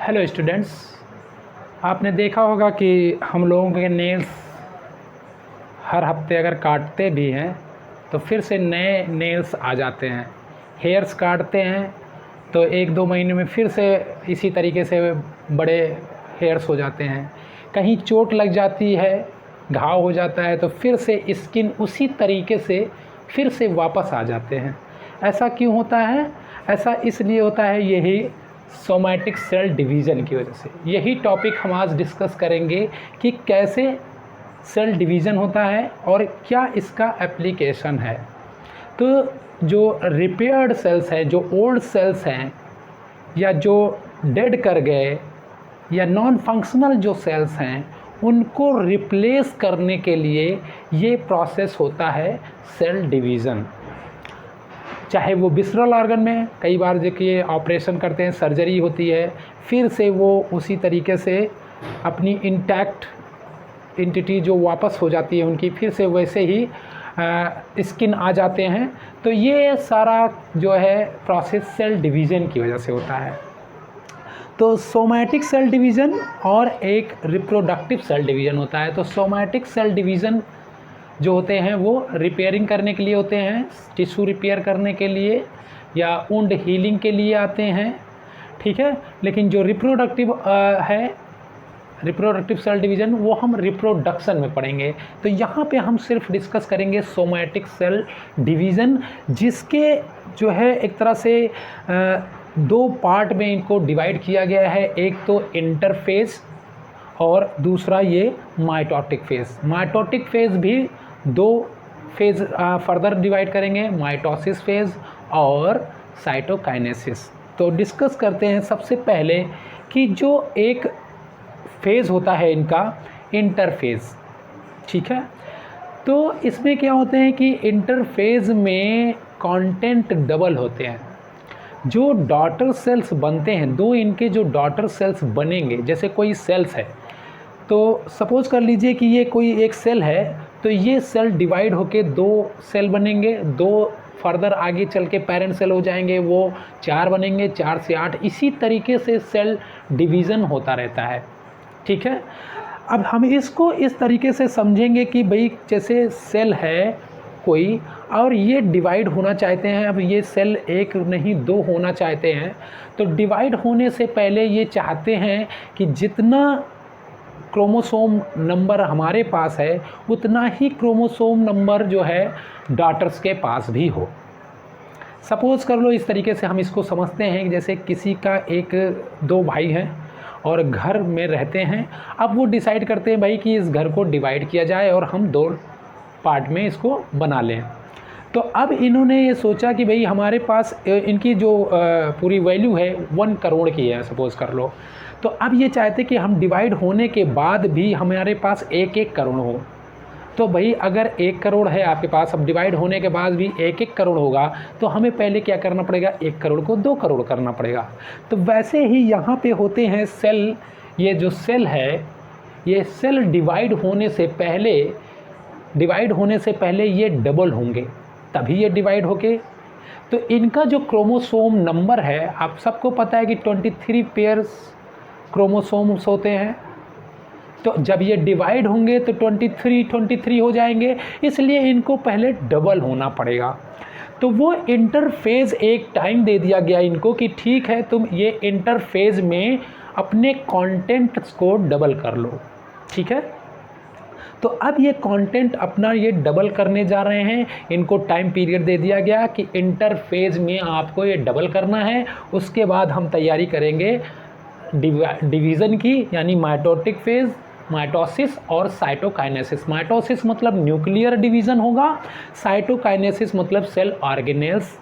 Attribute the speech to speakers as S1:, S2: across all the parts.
S1: Hello students, आपने देखा होगा कि हम लोगों के नेल्स हर हफ्ते अगर काटते भी हैं तो फिर से नए नेल्स आ जाते हैं। हेयर्स काटते हैं तो 1-2 महीने में फिर से इसी तरीके से बड़े हेयर्स हो जाते हैं। कहीं चोट लग जाती है, घाव हो जाता है तो फिर से स्किन उसी तरीके से फिर से वापस आ जाते हैं। ऐसा क्यों होता है? ऐसा इसलिए होता है, यही सोमैटिक सेल डिवीज़न की वजह से। यही टॉपिक हम आज डिस्कस करेंगे कि कैसे सेल डिवीज़न होता है और क्या इसका एप्लीकेशन है। तो जो रिपेयर्ड सेल्स हैं, जो ओल्ड सेल्स हैं या जो डेड कर गए या नॉन फंक्शनल जो सेल्स हैं, उनको रिप्लेस करने के लिए ये प्रोसेस होता है सेल डिवीज़न। चाहे वो विसरल ऑर्गन में कई बार देखिए ऑपरेशन करते हैं, सर्जरी होती है, फिर से वो उसी तरीके से अपनी इंटैक्ट एंटिटी जो वापस हो जाती है उनकी, फिर से वैसे ही स्किन आ जाते हैं। तो ये सारा जो है प्रोसेस सेल डिवीज़न की वजह से होता है। तो सोमैटिक सेल डिवीज़न और एक रिप्रोडक्टिव सेल डिवीज़न होता है। तो सोमैटिक सेल डिवीज़न जो होते हैं वो रिपेयरिंग करने के लिए होते हैं, टिश्यू रिपेयर करने के लिए या वुंड हीलिंग के लिए आते हैं, ठीक है। लेकिन जो रिप्रोडक्टिव है, रिप्रोडक्टिव सेल डिवीज़न, वो हम रिप्रोडक्शन में पढ़ेंगे। तो यहाँ पे हम सिर्फ डिस्कस करेंगे सोमैटिक सेल डिवीज़न, जिसके जो है एक तरह से 2 पार्ट में इनको डिवाइड किया गया है। एक तो इंटरफेज और दूसरा ये माइटोटिक फेज़। माइटोटिक फेज़ भी 2 फेज़ फर्दर डिवाइड करेंगे, माइटोसिस फेज़ और साइटोकाइनेसिस। तो डिस्कस करते हैं सबसे पहले कि जो एक फेज़ होता है इनका, इंटरफेज़, ठीक है। तो इसमें क्या होते हैं कि इंटरफेज़ में कंटेंट डबल होते हैं। जो डॉटर सेल्स बनते हैं, 2 इनके जो डॉटर सेल्स बनेंगे, जैसे कोई सेल्स है तो सपोज़ कर लीजिए कि ये कोई एक सेल है, तो ये सेल डिवाइड होके 2 सेल बनेंगे, 2 फर्दर आगे चल के पेरेंट सेल हो जाएंगे, वो 4 बनेंगे, 4 से 8, इसी तरीके से सेल डिवीज़न होता रहता है, ठीक है। अब हम इसको इस तरीके से समझेंगे कि भाई जैसे सेल है कोई और ये डिवाइड होना चाहते हैं। अब ये सेल 1 नहीं 2 होना चाहते हैं, तो डिवाइड होने से पहले ये चाहते हैं कि जितना क्रोमोसोम नंबर हमारे पास है उतना ही क्रोमोसोम नंबर जो है डॉटर्स के पास भी हो। सपोज़ कर लो इस तरीके से हम इसको समझते हैं कि जैसे किसी का 2 भाई हैं और घर में रहते हैं। अब वो डिसाइड करते हैं भाई कि इस घर को डिवाइड किया जाए और हम 2 पार्ट में इसको बना लें। तो अब इन्होंने ये सोचा कि भाई हमारे पास इनकी जो पूरी वैल्यू है 1 करोड़ की है, सपोज़ कर लो। तो अब ये चाहते कि हम डिवाइड होने के बाद भी हमारे पास 1-1 करोड़ हो। तो भाई अगर 1 करोड़ है आपके पास, अब डिवाइड होने के बाद भी 1-1 करोड़ होगा, तो हमें पहले क्या करना पड़ेगा, 1 करोड़ को 2 करोड़ करना पड़ेगा। तो वैसे ही यहाँ पे होते हैं सेल। ये जो सेल है, ये सेल डिवाइड होने से पहले ये डबल होंगे, तभी ये डिवाइड होके। तो इनका जो क्रोमोसोम नंबर है, आप सबको पता है कि 23 पेयर्स क्रोमोसोम्स होते हैं। तो जब ये डिवाइड होंगे तो 23 हो जाएंगे, इसलिए इनको पहले डबल होना पड़ेगा। तो वो इंटरफेज़ एक टाइम दे दिया गया इनको कि ठीक है, तुम ये इंटरफेज़ में अपने कंटेंट्स को डबल कर लो, ठीक है। तो अब ये कंटेंट अपना ये डबल करने जा रहे हैं। इनको टाइम पीरियड दे दिया गया कि इंटरफेज़ में आपको ये डबल करना है। उसके बाद हम तैयारी करेंगे डिवीज़न की, यानी माइटोटिक फेज़, माइटोसिस और साइटोकाइनेसिस। माइटोसिस मतलब न्यूक्लियर डिवीज़न होगा, साइटोकाइनेसिस मतलब सेल ऑर्गेनेल्स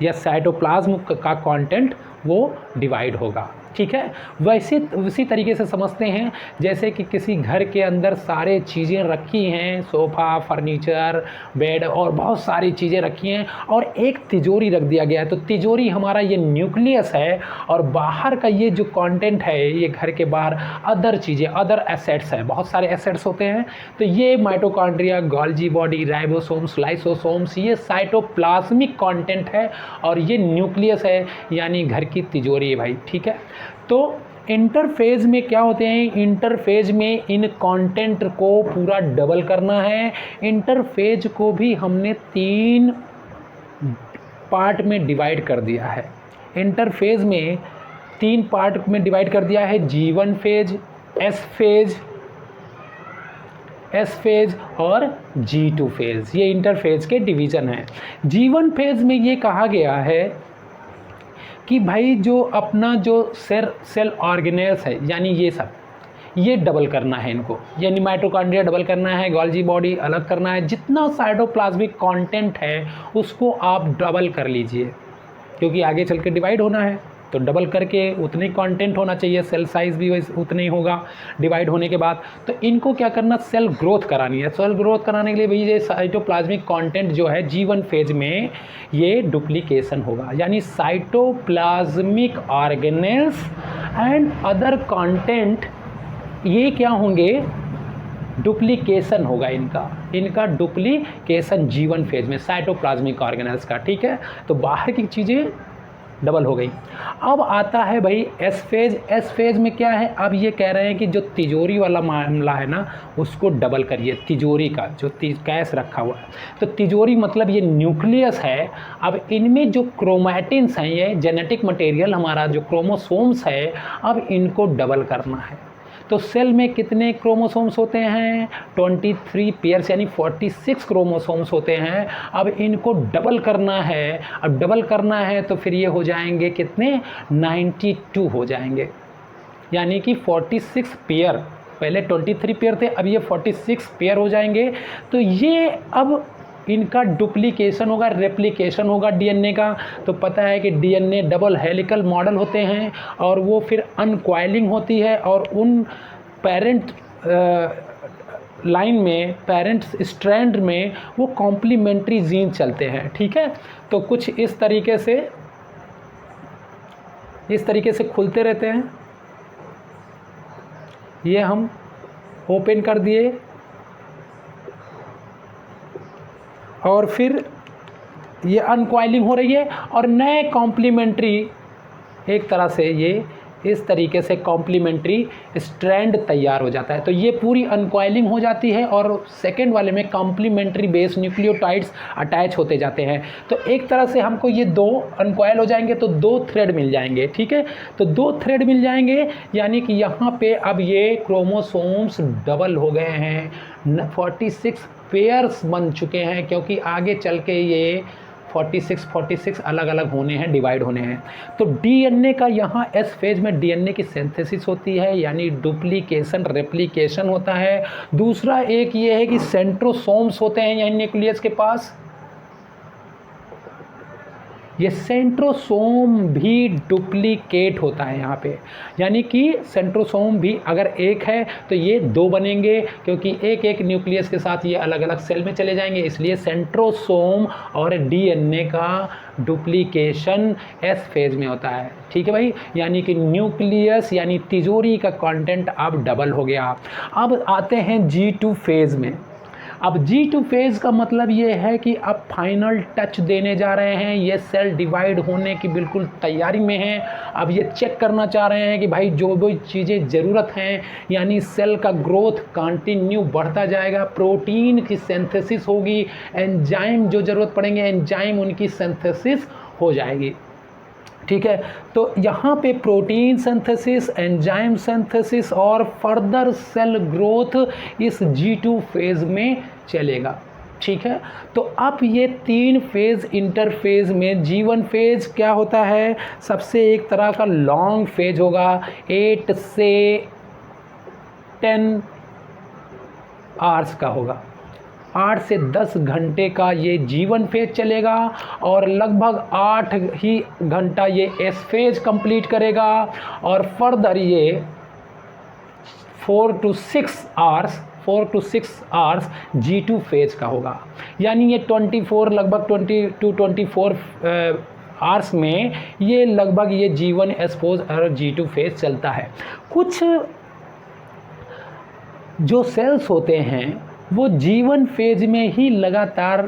S1: या साइटोप्लाज्म का कंटेंट वो डिवाइड होगा, ठीक है। वैसे उसी तरीके से समझते हैं जैसे कि किसी घर के अंदर सारे चीज़ें रखी हैं, सोफ़ा, फर्नीचर, बेड और बहुत सारी चीज़ें रखी हैं और एक तिजोरी रख दिया गया है। तो तिजोरी हमारा ये न्यूक्लियस है और बाहर का ये जो कंटेंट है, ये घर के बाहर अदर चीज़ें, अदर एसेट्स हैं, बहुत सारे एसेट्स होते हैं। तो ये mitochondria, Golgi body, ribosomes, lysosomes, ये साइटोप्लाज्मिक कंटेंट है और ये न्यूक्लियस है, यानी घर की तिजोरी है भाई, ठीक है। तो इंटरफेज में क्या होते हैं, इंटरफेज में इन कंटेंट को पूरा डबल करना है। इंटरफेज को भी हमने 3 पार्ट में डिवाइड कर दिया है। इंटरफेज में 3 पार्ट में डिवाइड कर दिया है, G1 फेज, एस फेज और G2 फेज। ये इंटरफेज के डिवीज़न हैं। G1 फेज में ये कहा गया है कि भाई जो अपना जो सेल ऑर्गेनेल्स है, यानी ये सब, ये डबल करना है इनको, यानी माइटोकॉन्ड्रिया डबल करना है, गोल्जी बॉडी अलग करना है, जितना साइटोप्लाज्मिक कंटेंट है उसको आप डबल कर लीजिए, क्योंकि आगे चल के डिवाइड होना है तो डबल करके उतने कंटेंट होना चाहिए, सेल साइज़ भी उतना ही होगा डिवाइड होने के बाद। तो इनको क्या करना, सेल ग्रोथ करानी है। सेल ग्रोथ कराने के लिए भाई ये साइटोप्लाज्मिक कंटेंट जो है G1 फेज में ये डुप्लीकेशन होगा, यानी cytoplasmic organelles and other content ये क्या होंगे, डुप्लीकेशन होगा इनका डुप्लीकेशन G1 फेज में साइटोप्लाज्मिक ऑर्गेनेल्स का। ठीक है, तो बाहर की चीज़ें डबल हो गई। अब आता है भाई एस फेज में क्या है, अब ये कह रहे हैं कि जो तिजोरी वाला मामला है ना उसको डबल करिए, तिजोरी का जो कैश रखा हुआ है। तो तिजोरी मतलब ये न्यूक्लियस है। अब इनमें जो क्रोमैटिन्स हैं, ये जेनेटिक मटेरियल हमारा जो क्रोमोसोम्स है, अब इनको डबल करना है। तो सेल में कितने क्रोमोसोम्स होते हैं, 23 पेयर्स यानी 46 क्रोमोसोम्स होते हैं। अब इनको डबल करना है। अब डबल करना है तो फिर ये हो जाएंगे कितने, 92 हो जाएंगे, यानी कि 46 पेयर, पहले 23 पेयर थे, अब ये 46 पेयर हो जाएंगे। तो ये अब इनका डुप्लीकेशन होगा, रेप्लिकेशन होगा डीएनए का। तो पता है कि डीएनए डबल हेलिकल मॉडल होते हैं और वो फिर अनकॉइलिंग होती है और उन पेरेंट लाइन में, पेरेंट स्ट्रैंड में वो कॉम्प्लीमेंट्री जीन चलते हैं। ठीक है, तो कुछ इस तरीके से खुलते रहते हैं। ये हम ओपन कर दिए और फिर ये अनकॉइलिंग हो रही है और नए कॉम्प्लीमेंट्री, एक तरह से ये इस तरीके से कॉम्प्लीमेंट्री स्ट्रैंड तैयार हो जाता है। तो ये पूरी अनकॉइलिंग हो जाती है और सेकेंड वाले में कॉम्प्लीमेंट्री बेस न्यूक्लियोटाइड्स अटैच होते जाते हैं। तो एक तरह से हमको ये 2 अनकॉइल हो जाएंगे तो 2 थ्रेड मिल जाएंगे। ठीक है, तो 2 थ्रेड मिल जाएंगे, यानी कि यहाँ पे अब ये क्रोमोसोम्स डबल हो गए हैं, 46 पेयर्स बन चुके हैं, क्योंकि आगे चल के ये 46 अलग अलग होने हैं, डिवाइड होने हैं। तो डीएनए का यहाँ एस फेज में डीएनए की सिंथेसिस होती है, यानी डुप्लीकेशन रेप्लिकेशन होता है। दूसरा एक ये है कि सेंट्रोसोम्स होते हैं यहाँ न्यूक्लियस के पास, ये सेंट्रोसोम भी डुप्लीकेट होता है यहाँ पे, यानी कि सेंट्रोसोम भी अगर एक है तो ये 2 बनेंगे, क्योंकि एक एक न्यूक्लियस के साथ ये अलग अलग सेल में चले जाएंगे, इसलिए सेंट्रोसोम और डीएनए का डुप्लीकेशन एस फेज में होता है। ठीक है भाई, यानी कि न्यूक्लियस यानी तिजोरी का कंटेंट अब डबल हो गया। अब आते हैं G2 फेज में। अब G2 फेज़ का मतलब ये है कि अब फाइनल टच देने जा रहे हैं, ये सेल डिवाइड होने की बिल्कुल तैयारी में है। अब ये चेक करना चाह रहे हैं कि भाई जो भी चीज़ें ज़रूरत हैं, यानी सेल का ग्रोथ कंटिन्यू बढ़ता जाएगा, प्रोटीन की सिंथेसिस होगी, एंजाइम जो ज़रूरत पड़ेंगे एंजाइम उनकी सिंथेसिस हो जाएगी। ठीक है, तो यहाँ पे प्रोटीन सिंथेसिस, एंजाइम सिंथेसिस और फर्दर सेल ग्रोथ इस G2 फेज़ में चलेगा। ठीक है, तो अब ये 3 फेज़ इंटरफेज़ में G1 फेज़ क्या होता है, सबसे एक तरह का लॉन्ग फेज होगा, 8 से 10 आवर्स का होगा, 8 से 10 घंटे का ये G1 फेज चलेगा और लगभग 8 ही घंटा ये एस फेज कंप्लीट करेगा और फर्दर ये 4 to 6 आवर्स G2 फेज का होगा, यानी ये 24 लगभग 20 to 24 आवर्स में ये लगभग ये G1 एस फेज और G2 फेज चलता है। कुछ जो सेल्स होते हैं वो G1 फेज में ही लगातार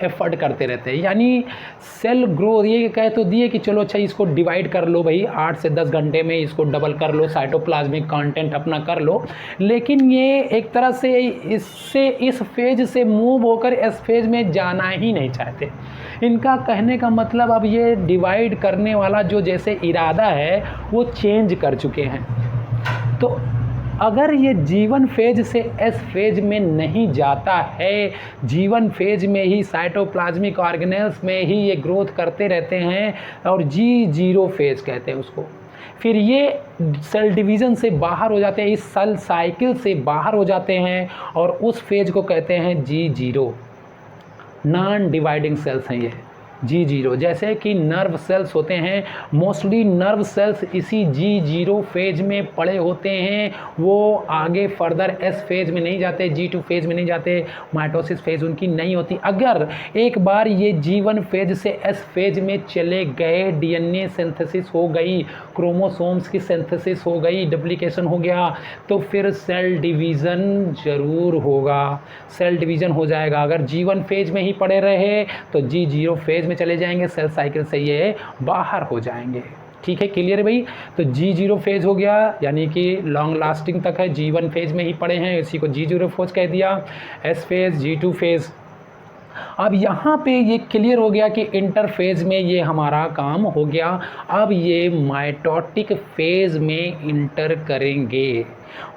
S1: एफर्ट करते रहते हैं। यानी सेल ग्रोथ ये कह तो दिए कि चलो अच्छा इसको डिवाइड कर लो भाई, 8 से 10 घंटे में इसको डबल कर लो, साइटोप्लाज्मिक कंटेंट अपना कर लो, लेकिन ये एक तरह से इससे इस फेज से मूव होकर इस फेज में जाना ही नहीं चाहते। इनका कहने का मतलब अब ये डिवाइड करने वाला जो जैसे इरादा है वो चेंज कर चुके हैं। तो अगर ये जीवन फेज से एस फेज में नहीं जाता है, जीवन फेज में ही साइटोप्लाज्मिक ऑर्गेनेल्स में ही ये ग्रोथ करते रहते हैं और G0 फेज कहते हैं उसको, फिर ये सेल डिवीज़न से बाहर हो जाते हैं, इस सेल साइकिल से बाहर हो जाते हैं और उस फेज को कहते हैं G0। नॉन डिवाइडिंग सेल्स हैं ये G0। जैसे कि नर्व सेल्स होते हैं, मोस्टली नर्व सेल्स इसी G0 फेज में पड़े होते हैं, वो आगे फर्दर S फेज में नहीं जाते, G2 फेज में नहीं जाते, माइटोसिस फेज उनकी नहीं होती। अगर एक बार ये G1 फेज से S फेज में चले गए, DNA सिंथेसिस हो गई, क्रोमोसोम्स की सिंथेसिस हो गई, डुप्लीकेशन हो गया, तो फिर सेल डिवीज़न ज़रूर होगा, सेल डिवीज़न हो जाएगा। अगर G1 फेज में ही पड़े रहे तो G0 फेज में चले जाएंगे, सेल साइकिल से ये बाहर हो जाएंगे। ठीक है, क्लियर है भाई। तो G0 फेज हो गया, यानी कि लॉन्ग लास्टिंग तक है, G1 फेज में ही पड़े हैं, इसी को G0 फेज कह दिया। S phase, G2 phase. अब यहाँ पे ये क्लियर हो गया कि इंटरफेज में ये हमारा काम हो गया। अब ये माइटोटिक फेज में इंटर करेंगे,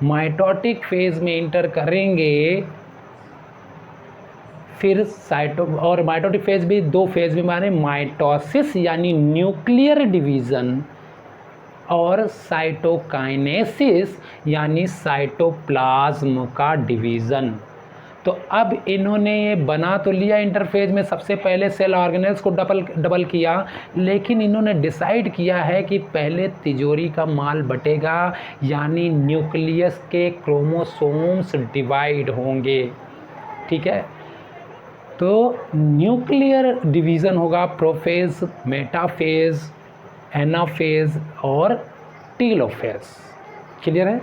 S1: माइटोटिक फेज में इंटर करेंगे, फिर और माइटोटिक फेज भी दो फेज में माने, माइटोसिस यानी न्यूक्लियर डिवीज़न और साइटोकाइनेसिस यानी साइटोप्लाज्म का डिवीज़न। तो अब इन्होंने ये बना तो लिया इंटरफेज में, सबसे पहले सेल ऑर्गेनेल्स को डबल किया, लेकिन इन्होंने डिसाइड किया है कि पहले तिजोरी का माल बटेगा, यानी न्यूक्लियस के क्रोमोसोम्स डिवाइड होंगे। ठीक है, तो न्यूक्लियर डिवीज़न होगा प्रोफेज, मेटाफेज, एनाफेज और टीलोफेज। क्लियर है।